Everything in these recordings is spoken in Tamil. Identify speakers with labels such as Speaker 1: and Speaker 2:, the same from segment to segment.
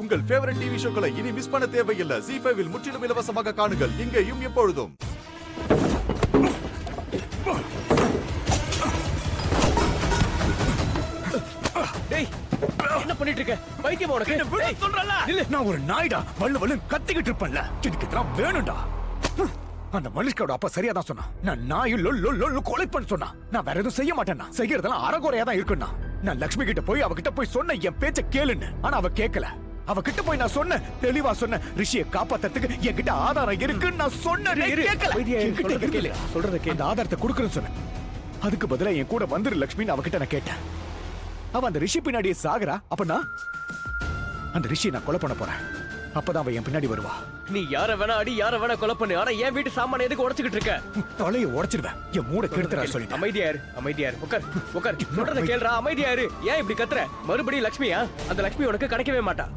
Speaker 1: உங்கள் ஃபேவரட் டிவி ஷோக்களை இனி மிஸ் பண்ண தேவையில்லை. ZEE5 இல் முற்றிலும் இலவசமாக காணுங்கள். இங்கேயும் எப்பொழுதும்.
Speaker 2: டேய் என்ன பண்ணிட்டு இருக்க? பைத்தியம் உனக்கு விடு சொல்றல. இல்ல
Speaker 3: நான் ஒரு நாய்டா. வள்ளு கத்திக்கிட்டு இருப்பேன்ல. எனக்கு இதெல்லாம் வேணும்டா. அந்த மனுஷனோட அப்பா சரியா தான் சொன்னா. நான் நாய் லொல்லு கொலை பண்ண சொன்னா. நான் வேற எதுவும் செய்ய மாட்டேன்னா. செய்யறதெல்லாம் அறகுறையா தான் இருக்குன்னா. நான் லட்சுமி கிட்ட போய் அவகிட்ட போய் சொன்ன என் பேச்ச கேளுன்னு. ஆனா அவ கேட்கல. அவகிட்ட போய் நான் சொன்ன தெளிவா சொன்ன ரிஷியை காப்பாத்துறதுக்கு என்கிட்ட ஆதாரம் இருக்குன்னு நான் சொன்னேன். கேட்கல.
Speaker 2: சொல்றத
Speaker 3: அந்த ஆதாரத்தை கொடுக்கறேன்னு சொன்னேன். அதுக்கு பதிலா என் கூட வந்துரு லட்சுமின்னு அவகிட்ட நான் கேட்டேன். அவ அந்த ரிஷி பின்னாடியே சாகுறா. அப்ப நான் அந்த ரிஷியை நான் கொலை பண்ண போறேன். அப்பதான் அவ என் பின்னாடி வருவா.
Speaker 2: நீ யார வேணா அடி, யார வேணா கொலை பண்ணு. ஆனா என் வீட்டு சாமான எதுக்கு உடைச்சுக்கிட்டு இருக்க?
Speaker 3: தலையை உடைச்சிடுவேன். என் மூட கெடுத்துறா சொல்லிட்டேன்.
Speaker 2: அமைதியா இரு. உட்கார். சொல்றத கேளுடா. அமைதியா இரு. ஏன் இப்படி கத்துற? மறுபடியும் லட்சுமியா? அந்த லட்சுமி உனக்கு கிடைக்கவே மாட்டா.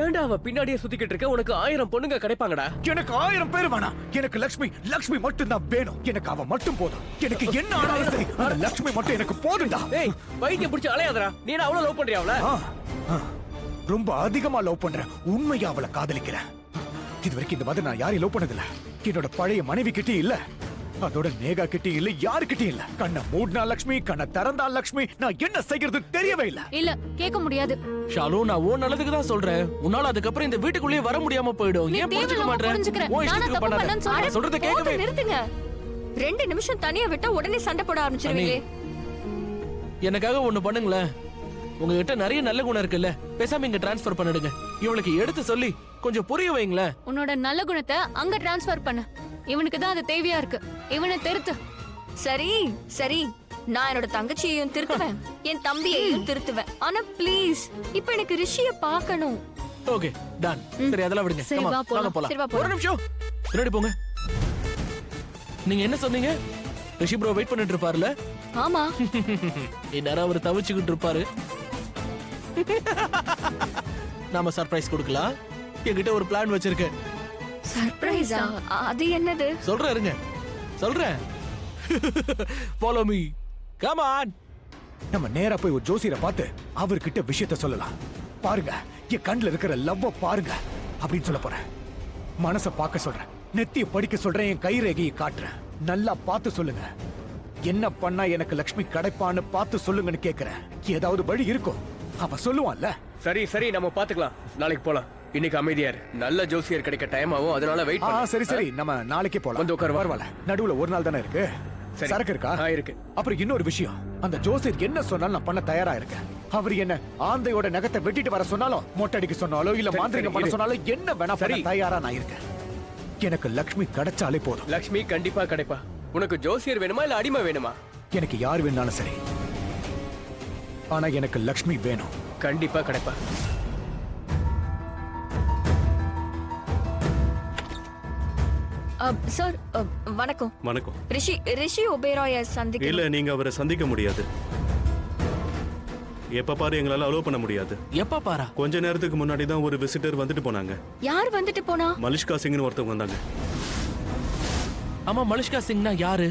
Speaker 2: ஏன்டா அவ பின்னாடியே சுத்திக்கிட்டு இருக்க? உனக்கு 1000 பொண்ணுங்க கிடைப்பாங்கடா.
Speaker 3: எனக்கு 1000 பேர் வேணாம். எனக்கு லட்சுமி மட்டும் தான் வேணும். எனக்கு அவ மட்டும் போதும். எனக்கு என்ன ஆனாலும் சரி, அந்த லட்சுமி மட்டும் எனக்கு போதும்டா.
Speaker 2: ஏய் பைத்தியம் பிடிச்சு அலையாதடா. நீ என்ன அவ்வளவு லவ் பண்றியா அவள?
Speaker 3: ரொம்ப அதிகமா லவ் பண்றேன். உண்மையா அவளை காதலிக்கிறேன். இது வரைக்கும் இந்த மாதிரி நான் யாரையும் லவ் பண்ணதில்ல. என்னோட பழைய மனைவி கிட்டே இல்ல, அதோட நேகா கிட்டே இல்ல, யாருக்கிட்டே இல்ல. கண்ண மூட்னா லட்சுமி, கண்ண திறந்தா லட்சுமி. நான் என்ன செய்யறது தெரியவே இல்ல.
Speaker 4: இல்ல கேட்க முடியாது.
Speaker 5: ஷாலு, நான் ஓ நல்லதுக்கு தான் சொல்றேன். உன்னால அதுக்கப்புறம் இந்த வீட்டுக்குள்ளேயே வர முடியாம போயிடும். ஏன் புரிஞ்சுக்க மாட்டேன்? ஓ இஷ்டத்துக்கு பண்ணாத. சொல்றத கேட்கவே.
Speaker 4: நிறுத்துங்க. 2 நிமிஷம் தனியா விட்டா உடனே சண்டை போட ஆரம்பிச்சிருவீங்க.
Speaker 5: எனக்காக ஒண்ணு பண்ணுங்களேன். உங்ககிட்ட நிறைய நல்ல குணம் இருக்குல்ல, பேசாம இங்க டிரான்ஸ்ஃபர் பண்ணிடுங்க. இவளுக்கு எடுத்து சொல்லி கொஞ்சம் புரிய வைங்களேன்.
Speaker 4: உன்னோட நல்ல குணத்தை அங்க டிரான்ஸ்ஃபர் பண்ணு. இவனுக்கு தான் அது தேவையா இருக்கு. இவனை திருத்து. சரி சரி, நான் என்னோட தங்கச்சியையும் திருத்துவேன், என் தம்பியையும் திருத்துவேன். ஆனா ப்ளீஸ் இப்ப எனக்கு ரிஷிய பார்க்கணும்.
Speaker 5: Okay done. சரி அதெல்லாம் விடுங்க.
Speaker 4: சரி,
Speaker 5: Come on,
Speaker 4: வா போலாம்.
Speaker 5: போலாம்.
Speaker 4: சரி, வா போலாம்.
Speaker 5: ஒரு நிமிஷம் பின்னாடி போங்க. நீங்க என்ன சொன்னீங்க? ரிஷி ப்ரோ வெயிட் பண்ணிட்டு இருப்பாருல?
Speaker 4: ஆமா.
Speaker 5: இந்நேரம் அவர் தவிச்சுக்கிட்டு இருப்பாரு. நாம சர்ப்ரைஸ் கொடுக்கலாம். என்கிட்ட ஒரு பிளான் வச்சிருக்கேன்.
Speaker 4: சர்ப்ரைஸா? அது என்னது?
Speaker 5: சொல்றேன் இருங்க, சொல்றேன். Follow me. Come on.
Speaker 3: நம்ம நேரா போய் ஒரு ஜோசியரை பார்த்து அவர்கிட்ட விஷயத்த சொல்லலாம். பாருங்க, என் கண்ணுல இருக்கிற லவ்வ பாருங்க அப்படின்னு சொல்ல போறேன். மனச பார்க்க சொல்றேன், நெத்திய படிக்க சொல்றேன், என் கை ரேகையை காட்டுறேன். நல்லா பார்த்து சொல்லுங்க. என்ன பண்ணா எனக்கு லட்சுமி கிடைப்பான்னு பார்த்து சொல்லுங்கன்னு கேக்குறேன். ஏதாவது வழி இருக்கும்? அவ சொல்லுவான்ல.
Speaker 2: சரி சரி, நம்ம பாத்துக்கலாம். நாளைக்கு போலாம். இன்னைக்கு அமைதியா இரு. நல்ல ஜோசியர் கிடைக்க டைம் ஆகும். அதனால வெயிட் பண்ணு.
Speaker 3: சரி சரி, நம்ம நாளைக்கே போலாம்.
Speaker 2: வந்து உட்காரு.
Speaker 3: வரவால. நடுவுல ஒரு நாள் தானே இருக்கு.
Speaker 2: சரி.
Speaker 3: சரக்கு இருக்கா?
Speaker 2: இருக்கு.
Speaker 3: அப்புறம் இன்னொரு விஷயம், அந்த ஜோசியர் என்ன சொன்னாலும் நான் பண்ண தயாரா இருக்கேன். அவர் என்ன ஆந்தையோட நகத்தை வெட்டிட்டு வர சொன்னாலும், மொட்டை அடிக்க சொன்னாலோ இல்ல மாந்திரிகம் பண்ண சொன்னாலும் என்ன வேணா பண்ண தயாரா நான் இருக்கேன். எனக்கு லட்சுமி கிடைச்சாலே போதும்.
Speaker 2: லட்சுமி கண்டிப்பா கிடைப்பா. உனக்கு ஜோசியர் வேணுமா இல்ல அடிமை வேணுமா?
Speaker 3: எனக்கு யார் வேணாலும் சரி, ஆனா எனக்கு லட்சுமி வேணும்.
Speaker 2: கண்டிப்பா கிடைப்பா.
Speaker 4: சார் வணக்கம்.
Speaker 6: வணக்கம்.
Speaker 4: ரிஷி ஒபேராய சந்திக்க.
Speaker 6: இல்ல, நீங்க அவரை சந்திக்க முடியாது. எப்ப பாரு எங்களால அலோவ் பண்ண முடியாது.
Speaker 5: எப்ப பாரா?
Speaker 6: கொஞ்ச நேரத்துக்கு முன்னாடி தான் ஒரு விசிட்டர் வந்துட்டு போனாங்க.
Speaker 4: யார் வந்துட்டு போனா?
Speaker 6: மலிஷ்கா சிங்னு ஒருத்தவங்க வந்தாங்க.
Speaker 5: ஆமா, மலிஷ்கா சிங்னா யாரு?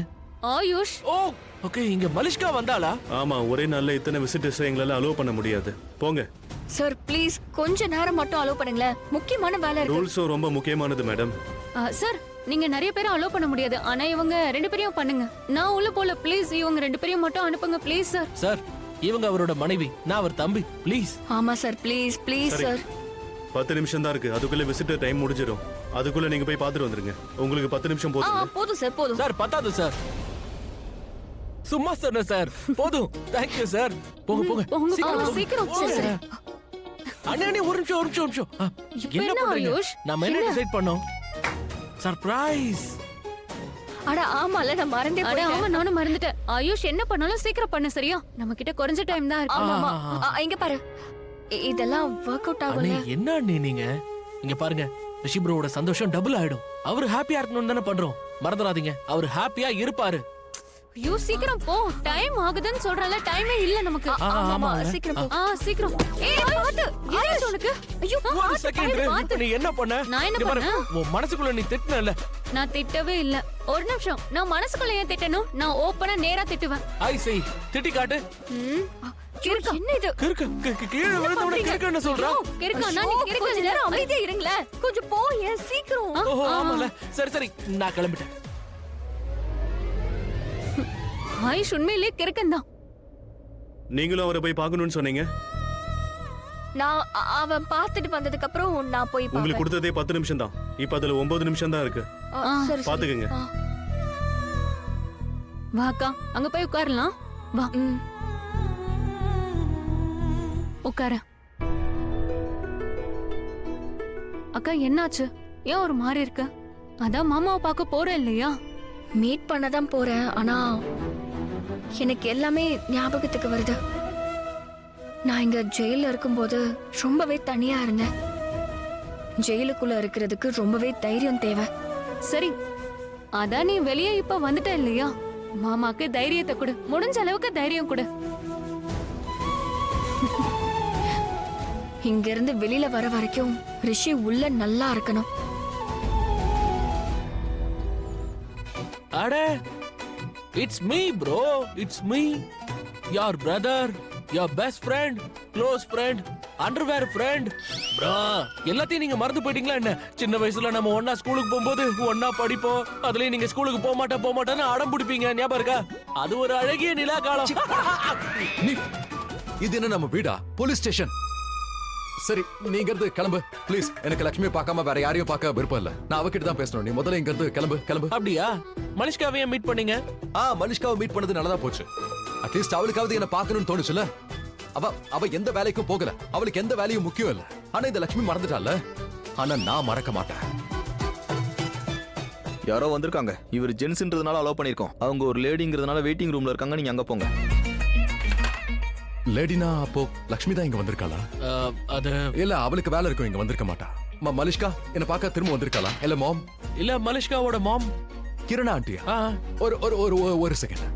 Speaker 4: ஆயுஷ்.
Speaker 5: ஓ ஓகே, இங்க மலிஷ்கா வந்தாளா?
Speaker 6: ஆமா, ஒரே நாள்ல இத்தனை விசிட்டர்ஸ் எங்களால அலோவ் பண்ண முடியாது. போங்க.
Speaker 4: சார் ப்ளீஸ் கொஞ்ச நேரம் மட்டும் அலோவ் பண்ணுங்களேன். முக்கியமான வேலை இருக்கு.
Speaker 6: ரூல்ஸும் ரொம்ப முக்கியமானது மேடம்.
Speaker 4: சார் நீங்க நிறைய பேரை அலோவ் பண்ண முடியாது. ஆனா இவங்க 2 பேரையும் பண்ணுங்க. நான் உள்ள போல. ப்ளீஸ் இவங்க 2 பேரையும் மட்டும் அனுப்புங்க ப்ளீஸ் சார்.
Speaker 5: சார், இவங்க அவரோட மனைவி, நான் அவர் தம்பி. ப்ளீஸ்.
Speaker 4: ஆமா சார், ப்ளீஸ் ப்ளீஸ் சார்.
Speaker 6: 10 நிமிஷம் தான் இருக்கு. அதுக்குள்ள விசிட்டர் டைம் முடிஞ்சிடும். அதுக்குள்ள நீங்க போய் பாத்துட்டு வந்துருங்க. உங்களுக்கு 10 நிமிஷம் போதும்.
Speaker 4: போதும் சார், போதும்
Speaker 5: சார். பத்தாது சார். சும்மா சொன்னேன் சார். போதும். Thank you sir. போங்க போங்க.
Speaker 4: சீக்கிரம். சரி.
Speaker 5: அண்ணே ஒரு நிமிஷம். என்ன பண்றீங்க? நாம என்ன டிசைட் பண்ணோம்? சர்ப்ரைஸ்.
Speaker 4: அட ஆமால, நான் மறந்தே போயிட்டேன். ஆமா, நானும் மறந்துட்டேன். ஆயுஷ் என்ன பண்ணாலும் சீக்கிரம் பண்ணு, சரியா? நம்ம கிட்ட குறைஞ்ச டைம் தான் இருக்கு. ஆமா. இங்க பாரு, இதெல்லாம் வொர்க் அவுட் ஆகல.
Speaker 5: என்ன அண்ணே நீங்க? இங்க பாருங்க, ரிஷி ப்ரோவோட சந்தோஷம் டபுள் ஆயிடும். அவர் ஹாப்பியா இருக்கணும்னு தானே பண்றோம். மறந்துடாதீங்க, அவர் ஹாப்பியா இருப்பாரு.
Speaker 4: ஐயோ சீக்கிரம் போ, டைம் ஆகுதுன்னு சொல்றல. டைமே இல்ல நமக்கு. ஆமா சீக்கிரம் போ. சீக்கிரம். ஏய் பாத்து, என்ன உனக்கு? ஐயோ
Speaker 5: ஒரு செகண்ட். நீ என்ன பண்ண?
Speaker 4: நான் என்ன பண்ணேன்?
Speaker 5: உன் மனசுக்குள்ள நீ திட்டனல.
Speaker 4: நான் திட்டவே இல்ல. ஒரு நிமிஷம். நான் மனசுக்குள்ள ஏன் திட்டணும்? நான் ஓபனா நேரா திட்டுவேன்.
Speaker 5: ஐ சீ. திட்டி காட்டு.
Speaker 4: கிறுக்கா என்ன இது
Speaker 5: கீழே விழுந்தவன கிறுக்கு என்ன சொல்றா?
Speaker 4: கிறுக்கா நான் கிறுக்கா கொஞ்ச நேரம் அமைதியா இருங்களே கொஞ்சம் போயே சீக்கிரம்
Speaker 5: ஓஹோ ஆமால. சரி சரி நான் கிளம்பிட்டேன்.
Speaker 4: ஆயுஷ் உண்மையிலேயே கிறுக்கன் தான்.
Speaker 6: நீங்களும் அவரை போய் பார்க்கணும்னு சொன்னீங்க.
Speaker 4: நான் அவன் பார்த்துட்டு வந்ததுக்கு அப்புறம் நான் போய்
Speaker 6: உங்களுக்கு
Speaker 4: பார்ப்பேன்.
Speaker 6: கொடுத்ததே 10 நிமிஷம் தான். இப்ப அதுல 9 நிமிஷம் தான் இருக்கு.
Speaker 4: சரி
Speaker 6: பாத்துக்கங்க.
Speaker 4: வா அக்கா அங்க போய் உட்காரலாம் வா உட்கார. அக்கா என்னாச்சு? ஏன் ஒரு மாதிரி இருக்க? அதான் மாமாவை பார்க்க போறேன் இல்லையா? மீட் பண்ண தான் போறேன். ஆனா எனக்கு எல்லாமே ஞாபகத்துக்கு வருது. நான் இங்க ஜெயில இருக்கும்போது ரொம்பவே தனியா இருந்தேன். ஜெயிலுக்குள்ள இருக்கிறதுக்கு ரொம்பவே தைரியம் தேவை. சரி அதான் நீ வெளியே இப்ப வந்துட்ட இல்லையா? மாமாக்கு தைரியத்தை கொடு, முடிஞ்ச அளவுக்கு தைரியம் கொடு. இங்க இருந்து வெளியில வர வரைக்கும் ரிஷி உள்ள நல்லா இருக்கணும்.
Speaker 5: அட it's me bro, it's me, your brother, your best friend, close friend, underwear friend. Bro எல்லாத்தையும் நீங்க மறந்து போயிட்டீங்களா என்ன? சின்ன வயசுல நம்ம ஒண்ணா ஸ்கூலுக்கு போகும்போது ஒண்ணா படிப்போம். அதுலயும் நீங்க ஸ்கூலுக்கு போக மாட்டேன்னு அடம் பிடிப்பீங்க, ஞாபகம் இருக்கா? அது ஒரு அழகிய நிலா காலம்.
Speaker 7: நீ இது என்ன நம்ம வீடா? Police station. சரி நீங்க இருந்து கிளம்பு ப்ளீஸ். எனக்கு லட்சுமி பார்க்காம வேற யாரையும் பார்க்க விருப்பம் இல்ல. நான் அவகிட்ட தான் பேசணும். நீ முதல்ல இங்க இருந்து கிளம்பு கிளம்பு.
Speaker 5: அப்படியா? மனிஷ்காவையே மீட் பண்ணீங்க?
Speaker 7: மனுஷ்காவை மீட் பண்ணது நல்லதா போச்சு. அட்லீஸ்ட் அவளுக்காவது என்ன பார்க்கணும்னு தோணுச்சுல. அவ எந்த வேலைக்கும் போகல. அவளுக்கு எந்த வேலையும் முக்கியம் இல்ல. ஆனா இந்த லட்சுமி மறந்துட்டால. ஆனா நான் மறக்க மாட்டேன்.
Speaker 8: யாரோ வந்திருக்காங்க. இவர் ஜென்ஸ்ன்றதுனால அலோவ் பண்ணிருக்கோம். அவங்க ஒரு லேடிங்கிறதுனால வெயிட்டிங் ரூம்ல இருக்காங்க. நீங்க அங்க போங்க.
Speaker 7: லேடினா அப்போ லட்சுமி தான் இங்க வந்திருக்காளா?
Speaker 5: அது
Speaker 7: இல்ல அவளுக்கு வேலை இருக்கும், இங்க வந்திருக்க மாட்டா. மலிஷ்கா என்ன பார்க்க திரும்ப வந்திருக்காளா? இல்ல மாம்?
Speaker 5: இல்ல மலிஷ்காவோட மாம்
Speaker 7: கிரணா ஆண்டியா? ஒரு செகண்ட்.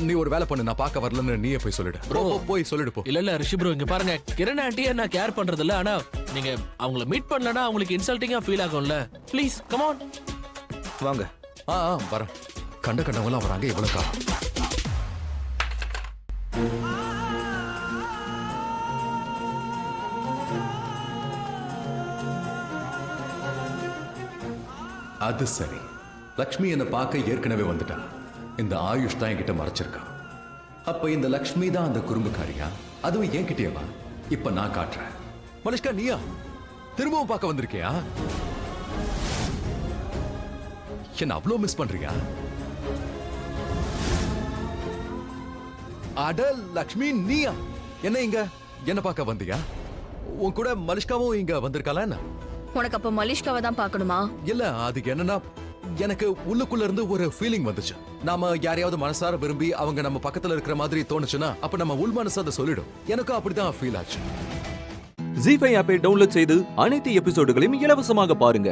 Speaker 7: நீ ஒரு வேலை பண்ணு, நான் பார்க்க வரலன்னு நீயே போய் சொல்லிடு. போய் சொல்லிடு போ.
Speaker 5: இல்ல ரிஷி ப்ரோ இங்க பாருங்க, கிரண் ஆண்டியை நான் கேர் பண்றது இல்ல. ஆனா நீங்க அவங்கள மீட் பண்ணலனா அவங்களுக்கு இன்சல்ட்டிங்கா ஃபீல் ஆகும்ல. ப்ளீஸ் கம் ஆன்
Speaker 8: வாங்க.
Speaker 7: வரேன். கண்டவங்களாம் வராங்க. இவ்வளவு காலம் அது சரி. லக்ஷ்மி என்ன பார்க்க ஏற்கனவே வந்துட்டா. இந்த ஆயுஷ் தான் என்கிட்ட மறைச்சிருக்கான். அப்ப இந்த லக்ஷ்மி தான் அந்த குறும்புக்காரியா? அதுவும் என்கிட்டயேவா? இப்ப நான் காட்டுறேன். மலிஷ்கா நீயா திரும்பவும் பார்க்க வந்திருக்கியா? என்ன அவ்வளோ மிஸ் பண்றியா? அட லக்ஷ்மி நீயா? என்ன இங்க என்ன பார்க்க வந்தியா? உன் கூட மலிஷ்காவும் இங்க வந்திருக்காளா என்ன?
Speaker 4: உனக்கு அப்ப மலிஷ்காவை தான் பார்க்கணுமா?
Speaker 7: இல்ல அதுக்கு என்னன்னா எனக்கு உள்ளுக்குள்ள இருந்து ஒரு ஃபீலிங் வந்துச்சு. நாம யாரையாவது மனசார விரும்பி அவங்க நம்ம பக்கத்துல இருக்கிற மாதிரி தோணுச்சுன்னா அப்ப நம்ம உள் மனசு அதை சொல்லிடும். எனக்கும் அப்படிதான் ஃபீல் ஆச்சு.
Speaker 9: ஜீ5 ஆப்பை டவுன்லோட் செய்து அனைத்து எபிசோடுகளையும் இலவசமாக பாருங்க.